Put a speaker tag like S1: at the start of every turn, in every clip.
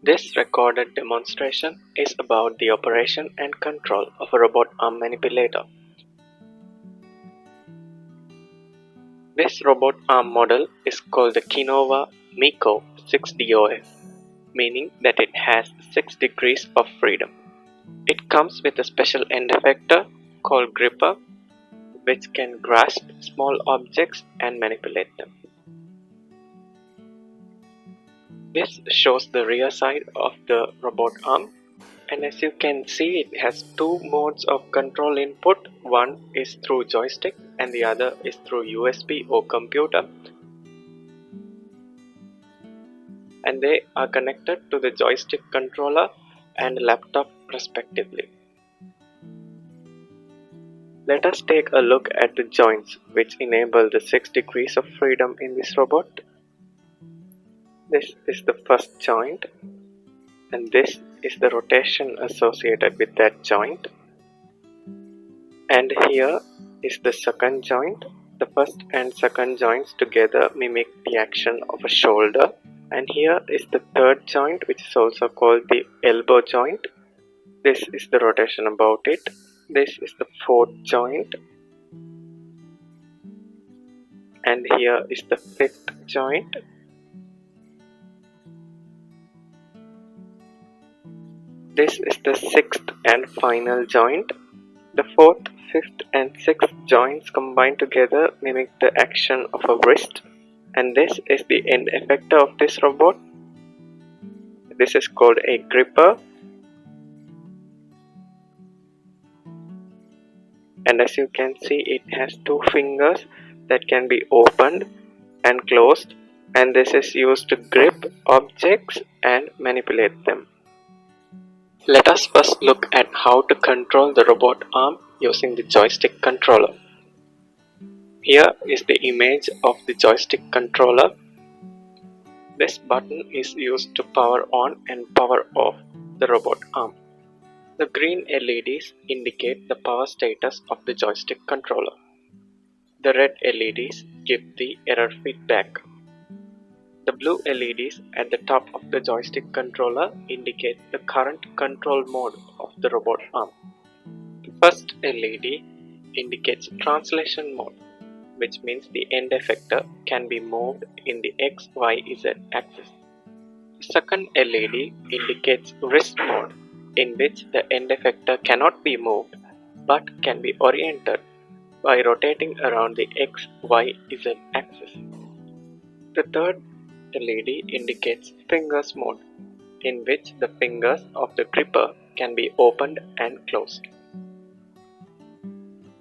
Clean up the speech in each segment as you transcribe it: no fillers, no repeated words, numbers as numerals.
S1: This recorded demonstration is about the operation and control of a robot arm manipulator. This robot arm model is called the Kinova Miko 6DOF, meaning that it has 6 degrees of freedom. It comes with a special end effector called gripper, which can grasp small objects and manipulate them. This shows the rear side of the robot arm, and as you can see, it has two modes of control input. One is through joystick and the other is through USB or computer, and they are connected to the joystick controller and laptop respectively. Let us take a look at the joints which enable the 6 degrees of freedom in this robot. This is the first joint, and this is the rotation associated with that joint. And here is the second joint. The first and second joints together mimic the action of a shoulder. And here is the third joint, which is also called the elbow joint. This is the rotation about it. This is the fourth joint. And here is the fifth joint. This is the sixth and final joint. The fourth, fifth and sixth joints combined together mimic the action of a wrist, and this is the end effector of this robot. This is called a gripper, and as you can see, it has two fingers that can be opened and closed, and this is used to grip objects and manipulate them. Let us first look at how to control the robot arm using the joystick controller. Here is the image of the joystick controller. This button is used to power on and power off the robot arm. The green LEDs indicate the power status of the joystick controller. The red LEDs give the error feedback. The blue LEDs at the top of the joystick controller indicate the current control mode of the robot arm. The first LED indicates translation mode, which means the end effector can be moved in the X, Y, Z axis. The second LED indicates wrist mode, in which the end effector cannot be moved but can be oriented by rotating around the X, Y, Z axis. The third LED indicates fingers mode, in which the fingers of the gripper can be opened and closed.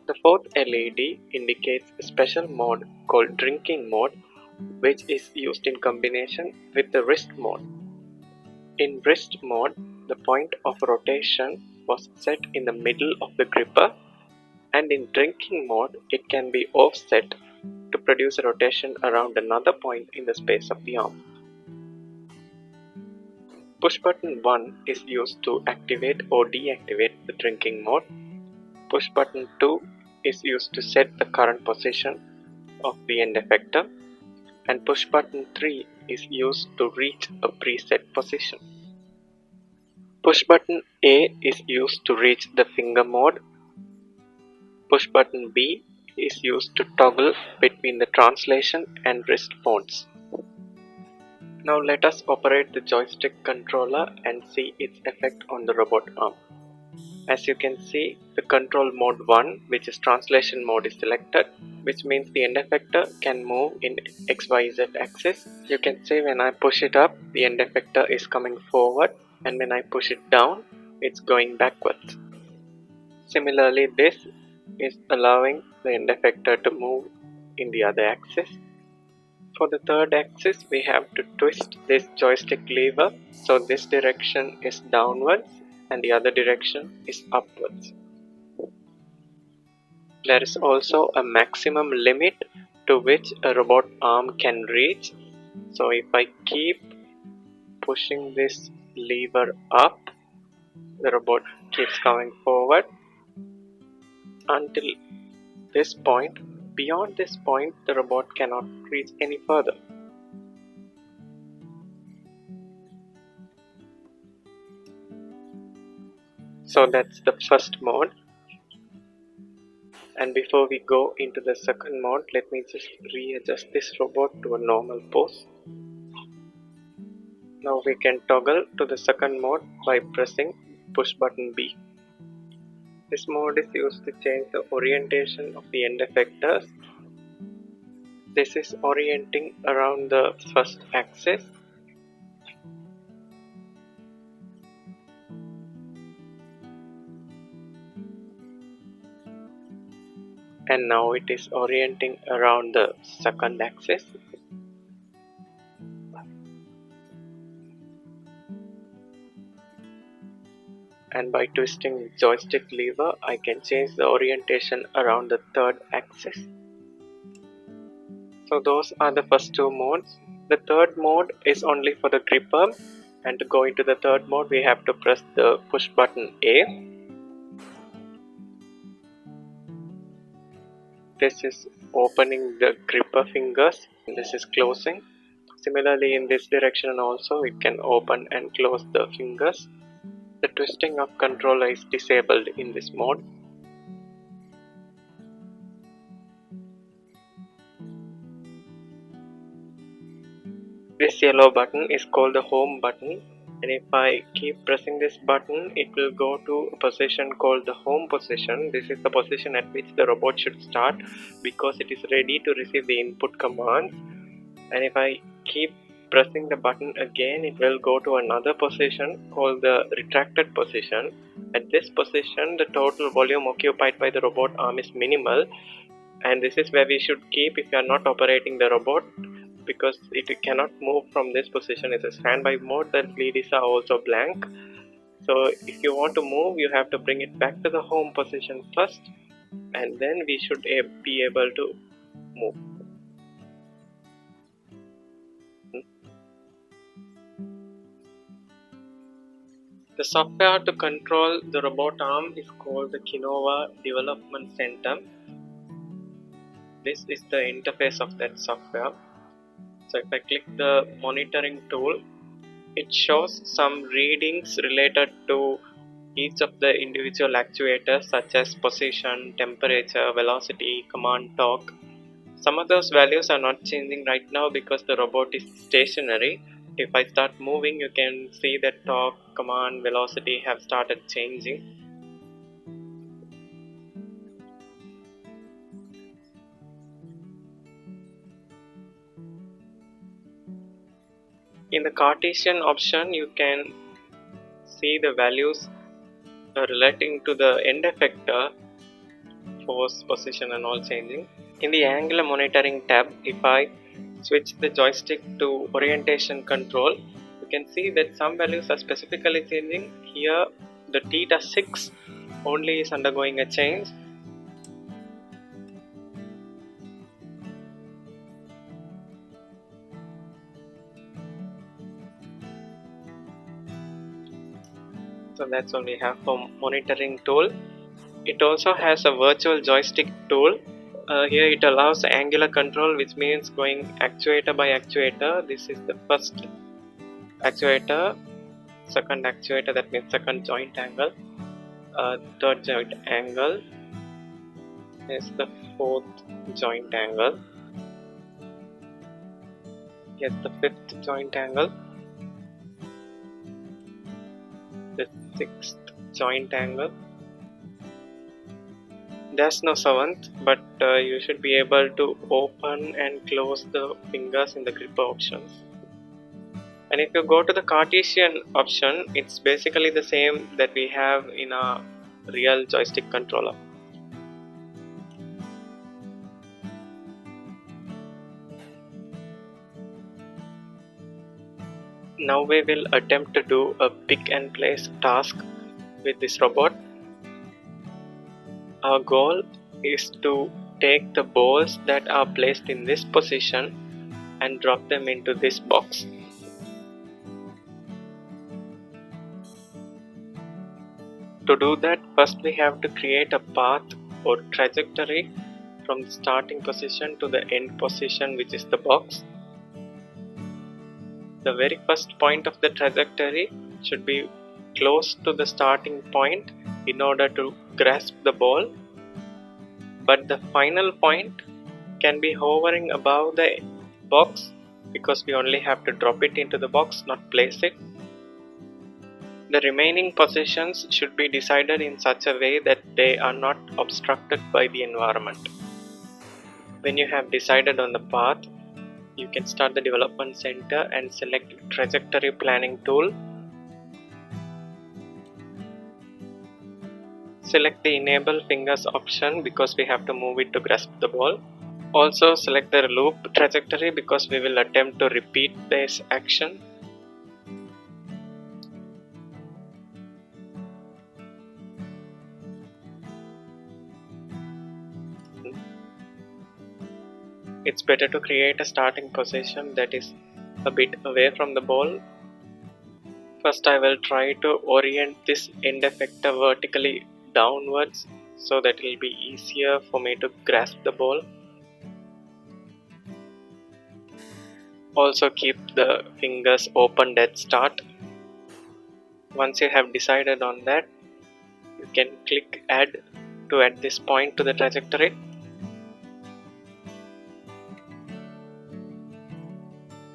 S1: The fourth LED indicates a special mode called drinking mode, which is used in combination with the wrist mode. In wrist mode, the point of rotation was set in the middle of the gripper, and in drinking mode, it can be offset to produce a rotation around another point in the space of the arm. Push button 1 is used to activate or deactivate the drinking mode. Push button 2 is used to set the current position of the end effector, and push button 3 is used to reach a preset position. Push button A is used to reach the finger mode. Push button B is used to toggle between the translation and wrist modes. Now let us operate the joystick controller and see its effect on the robot arm. As you can see, the control mode 1, which is translation mode, is selected, which means the end effector can move in XYZ axis. You can see when I push it up, the end effector is coming forward, and when I push it down, it's going backwards. Similarly, this is allowing the end effector to move in the other axis. For the third axis, we have to twist this joystick lever, so this direction is downwards and the other direction is upwards. There is also a maximum limit to which a robot arm can reach. So if I keep pushing this lever up, the robot keeps coming forward until this point. Beyond this point, the robot cannot reach any further. So that's the first mode. And before we go into the second mode, let me just readjust this robot to a normal pose. Now we can toggle to the second mode by pressing push button B. This mode is used to change the orientation of the end effectors. This is orienting around the first axis. And now it is orienting around the second axis. And by twisting the joystick lever, I can change the orientation around the third axis. So those are the first two modes. The third mode is only for the gripper, and to go into the third mode we have to press the push button A. This is opening the gripper fingers, and this is closing. Similarly, in this direction also it can open and close the fingers. The twisting of controller is disabled in this mode. This yellow button is called the home button, and if I keep pressing this button, it will go to a position called the home position. This is the position at which the robot should start because it is ready to receive the input commands. And if I keep pressing the button again, it will go to another position called the retracted position. At this position, the total volume occupied by the robot arm is minimal, and this is where we should keep if you are not operating the robot, because it cannot move from this position. It's a standby mode. The LEDs are also blank. So if you want to move, you have to bring it back to the home position first, and then we should be able to move. The software to control the robot arm is called the Kinova Development Center. This is the interface of that software. So if I click the monitoring tool, it shows some readings related to each of the individual actuators, such as position, temperature, velocity, command, torque. Some of those values are not changing right now because the robot is stationary. If I start moving, you can see that torque, command, velocity have started changing. In the Cartesian option, you can see the values relating to the end effector, force, position and all changing. In the angular monitoring tab, if I switch the joystick to orientation control, you can see that some values are specifically changing. Here the theta 6 only is undergoing a change. So that's all we have for monitoring tool. It also has a virtual joystick tool. Here it allows angular control, which means going actuator by actuator. This is the first actuator, second actuator, that means second joint angle, third joint angle is the fourth joint angle, here's the fifth joint angle, the sixth joint angle. There's no seventh, but you should be able to open and close the fingers in the gripper options. And if you go to the Cartesian option, it's basically the same that we have in a real joystick controller. Now we will attempt to do a pick and place task with this robot. Our goal is to take the balls that are placed in this position and drop them into this box. To do that, first we have to create a path or trajectory from the starting position to the end position, which is the box. The very first point of the trajectory should be close to the starting point, in order to grasp the ball, but the final point can be hovering above the box because we only have to drop it into the box, not place it. The remaining positions should be decided in such a way that they are not obstructed by the environment. When you have decided on the path, you can start the development center and select trajectory planning tool. Select the enable fingers option because we have to move it to grasp the ball. Also select the loop trajectory because we will attempt to repeat this action. It's better to create a starting position that is a bit away from the ball. First I will try to orient this end effector vertically downwards so that it will be easier for me to grasp the ball. Also keep the fingers opened at start. Once you have decided on that, you can click add to add this point to the trajectory.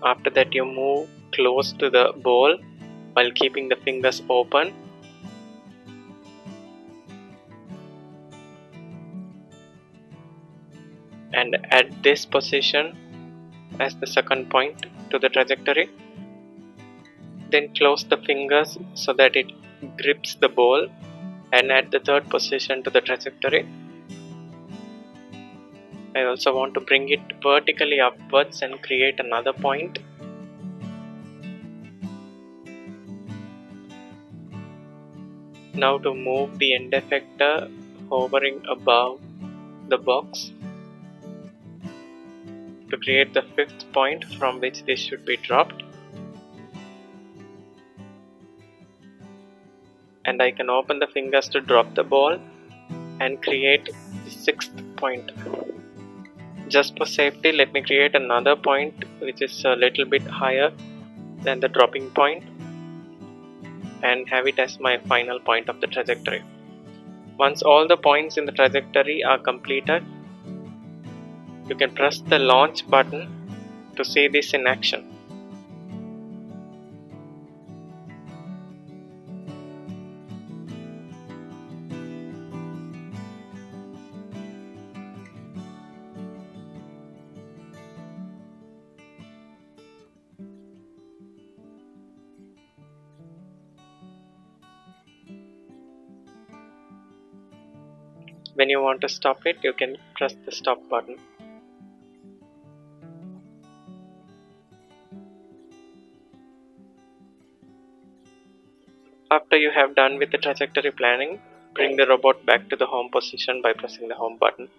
S1: After that you move close to the ball while keeping the fingers open. And add this position as the second point to the trajectory. Then close the fingers so that it grips the ball and add the third position to the trajectory. I also want to bring it vertically upwards and create another point. Now to move the end effector hovering above the box to create the fifth point from which this should be dropped. And I can open the fingers to drop the ball and create the sixth point. Just for safety, let me create another point which is a little bit higher than the dropping point and have it as my final point of the trajectory. Once all the points in the trajectory are completed, you can press the launch button to see this in action. When you want to stop it, you can press the stop button. After you have done with the trajectory planning, bring the robot back to the home position by pressing the home button.